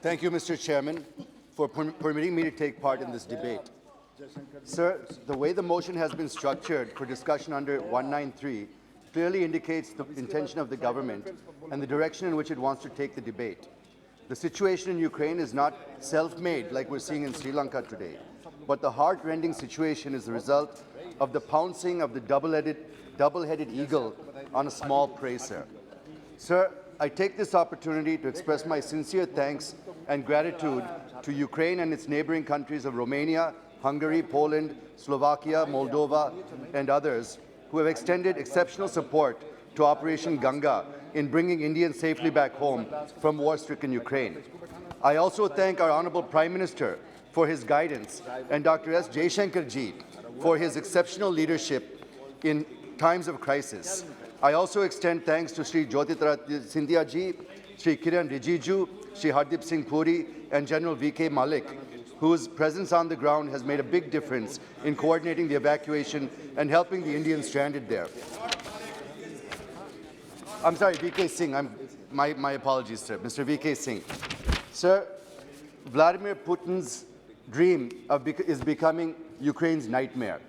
Thank you, Mr. Chairman, for permitting me to take part in this debate. Sir, the way the motion has been structured for discussion under 193 clearly indicates the intention of the government and the direction in which it wants to take the debate. The situation in Ukraine is not self-made like we're seeing in Sri Lanka today, but the heart-rending situation is the result of the pouncing of the double-headed eagle on a small prey, sir. Sir, I take this opportunity to express my sincere thanks and gratitude to Ukraine and its neighboring countries of Romania, Hungary, Poland, Slovakia, Moldova, and others who have extended exceptional support to Operation Ganga in bringing Indians safely back home from war-stricken Ukraine. I also thank our Honourable Prime Minister for his guidance and Dr. S. Jaishankar ji for his exceptional leadership in times of crisis. I also extend thanks to Sri Jyotiradittya Scindia ji, Sri Kiran Rijiju, Sri Hardeep Singh Puri, and General V.K. Malik, whose presence on the ground has made a big difference in coordinating the evacuation and helping the Indians stranded there. I'm sorry, V.K. Singh. My apologies, sir. Mr. V.K. Singh. Sir, Vladimir Putin's dream is becoming Ukraine's nightmare.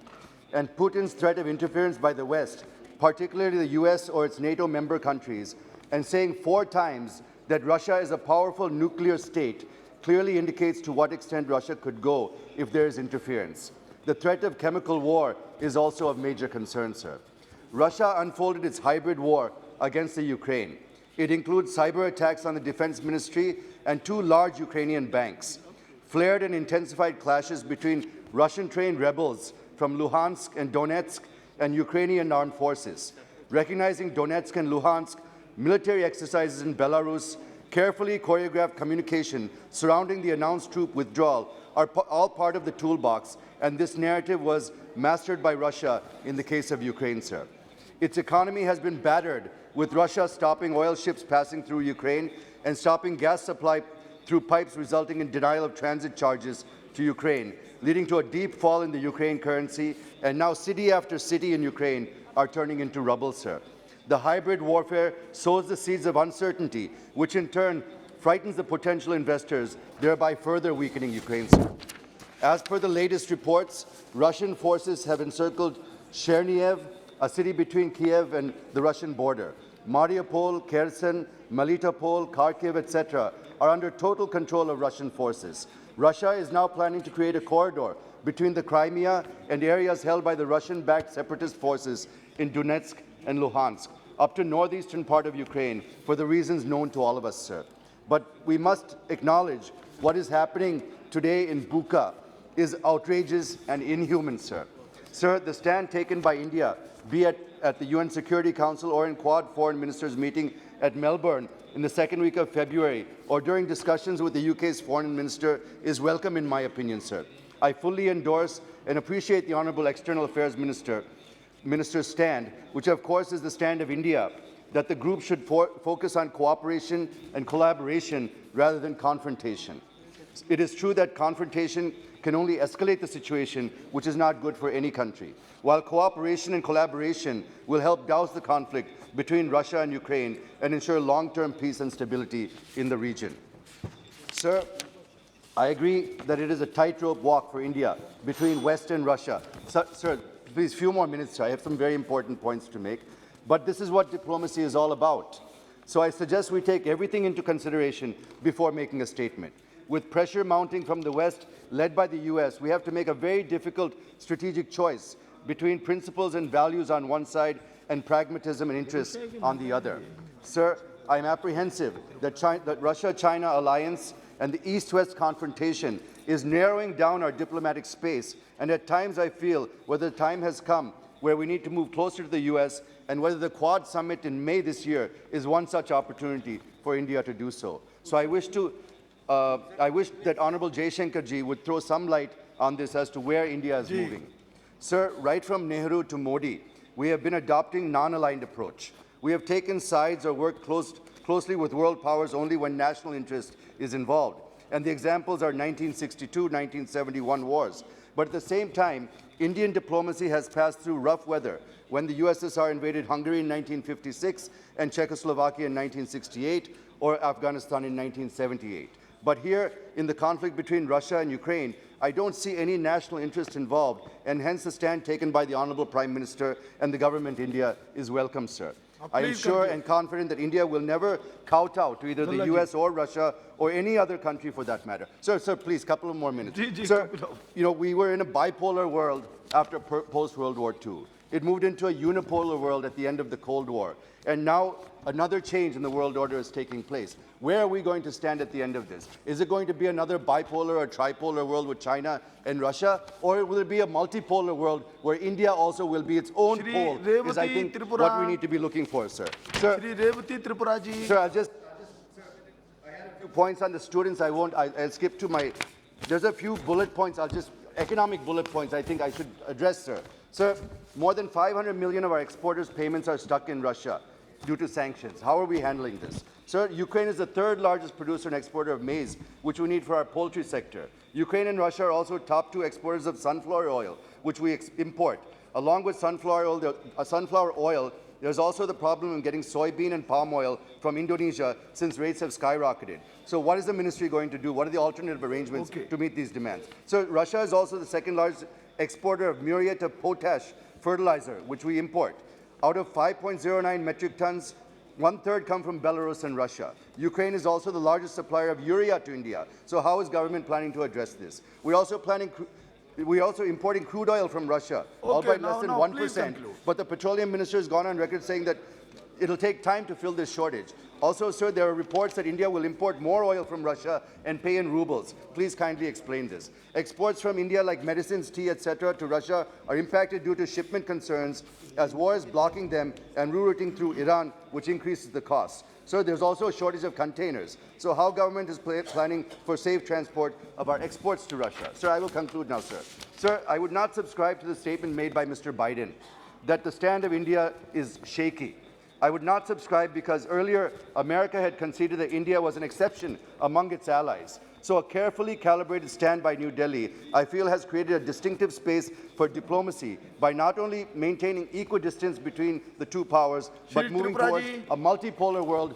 And Putin's threat of interference by the West, particularly the US or its NATO member countries, and saying 4 times that Russia is a powerful nuclear state clearly indicates to what extent Russia could go if there is interference. The threat of chemical war is also of major concern, sir. Russia unfolded its hybrid war against the Ukraine. It includes cyber attacks on the Defense Ministry and 2 large Ukrainian banks, flared and intensified clashes between Russian-trained rebels from Luhansk and Donetsk and Ukrainian armed forces. Recognizing Donetsk and Luhansk, military exercises in Belarus, carefully choreographed communication surrounding the announced troop withdrawal are all part of the toolbox, and this narrative was mastered by Russia in the case of Ukraine, sir. Its economy has been battered, with Russia stopping oil ships passing through Ukraine and stopping gas supply through pipes, resulting in denial of transit charges to Ukraine, leading to a deep fall in the Ukraine currency, and now city after city in Ukraine are turning into rubble, sir. The hybrid warfare sows the seeds of uncertainty, which in turn frightens the potential investors, thereby further weakening Ukraine, sir. As per the latest reports, Russian forces have encircled Chernihiv, a city between Kiev and the Russian border. Mariupol, Kherson, Melitopol, Kharkiv, etc. are under total control of Russian forces. Russia is now planning to create a corridor between the Crimea and areas held by the Russian-backed separatist forces in Donetsk and Luhansk, up to northeastern part of Ukraine, for the reasons known to all of us, sir. But we must acknowledge what is happening today in Bucha is outrageous and inhuman, sir. Sir, the stand taken by India, be it at the UN Security Council or in Quad Foreign Ministers meeting at Melbourne in the 2nd week of February, or during discussions with the UK's Foreign Minister, is welcome in my opinion, sir. I fully endorse and appreciate the Honourable External Affairs Minister's stand, which of course is the stand of India, that the group should focus on cooperation and collaboration rather than confrontation. It is true that confrontation can only escalate the situation, which is not good for any country, while cooperation and collaboration will help douse the conflict between Russia and Ukraine and ensure long-term peace and stability in the region. Sir, I agree that it is a tightrope walk for India between West and Russia. Sir, please, few more minutes, sir. I have some very important points to make. But this is what diplomacy is all about. So I suggest we take everything into consideration before making a statement. With pressure mounting from the West, led by the US, we have to make a very difficult strategic choice between principles and values on one side and pragmatism and interests on the other. Sir, I'm apprehensive that Russia-China alliance and the East-West confrontation is narrowing down our diplomatic space, and at times I feel whether the time has come where we need to move closer to the US, and whether the Quad Summit in May this year is one such opportunity for India to do so. So I wish that Honourable Jaishankar ji would throw some light on this as to where India is moving. Sir, right from Nehru to Modi, we have been adopting non-aligned approach. We have taken sides or worked closely with world powers only when national interest is involved. And the examples are 1962, 1971 wars. But at the same time, Indian diplomacy has passed through rough weather when the USSR invaded Hungary in 1956 and Czechoslovakia in 1968, or Afghanistan in 1978. But here, in the conflict between Russia and Ukraine, I don't see any national interest involved, and hence the stand taken by the Honourable Prime Minister and the government India is welcome, sir. I am sure and confident that India will never kowtow to either the US or Russia or any other country for that matter. Sir, please, couple of more minutes. Sir, we were in a bipolar world after post-World War II. It moved into a unipolar world at the end of the Cold War. And now another change in the world order is taking place. Where are we going to stand at the end of this? Is it going to be another bipolar or tripolar world with China and Russia? Or will it be a multipolar world where India also will be its own pole? Is, I think, what we need to be looking for, sir. Sir, sir, I had a few points on the students. I'll skip to my, there's a few bullet points. Economic bullet points I think I should address, sir. Sir, more than 500 million of our exporters' payments are stuck in Russia due to sanctions. How are we handling this? Sir, Ukraine is the third largest producer and exporter of maize, which we need for our poultry sector. Ukraine and Russia are also top two exporters of sunflower oil, which we import. Along with sunflower oil, there's also the problem of getting soybean and palm oil from Indonesia since rates have skyrocketed. So what is the ministry going to do? What are the alternative arrangements to meet these demands? So Russia is also the second largest exporter of muriate of potash fertilizer, which we import. Out of 5.09 metric tons, 1/3 come from Belarus and Russia. Ukraine is also the largest supplier of urea to India. So how is government planning to address this? We're also importing crude oil from Russia, albeit less than 1%. But the petroleum minister has gone on record saying that it'll take time to fill this shortage. Also, sir, there are reports that India will import more oil from Russia and pay in rubles. Please kindly explain this. Exports from India like medicines, tea, etc. to Russia are impacted due to shipment concerns as war is blocking them and rerouting through Iran, which increases the costs. Sir, there's also a shortage of containers. So how government is planning for safe transport of our exports to Russia? Sir, I will conclude now, sir. Sir, I would not subscribe to the statement made by Mr. Biden that the stand of India is shaky. I would not subscribe because earlier America had conceded that India was an exception among its allies. So a carefully calibrated stand by New Delhi, I feel, has created a distinctive space for diplomacy by not only maintaining equidistance between the two powers, but moving towards a multipolar world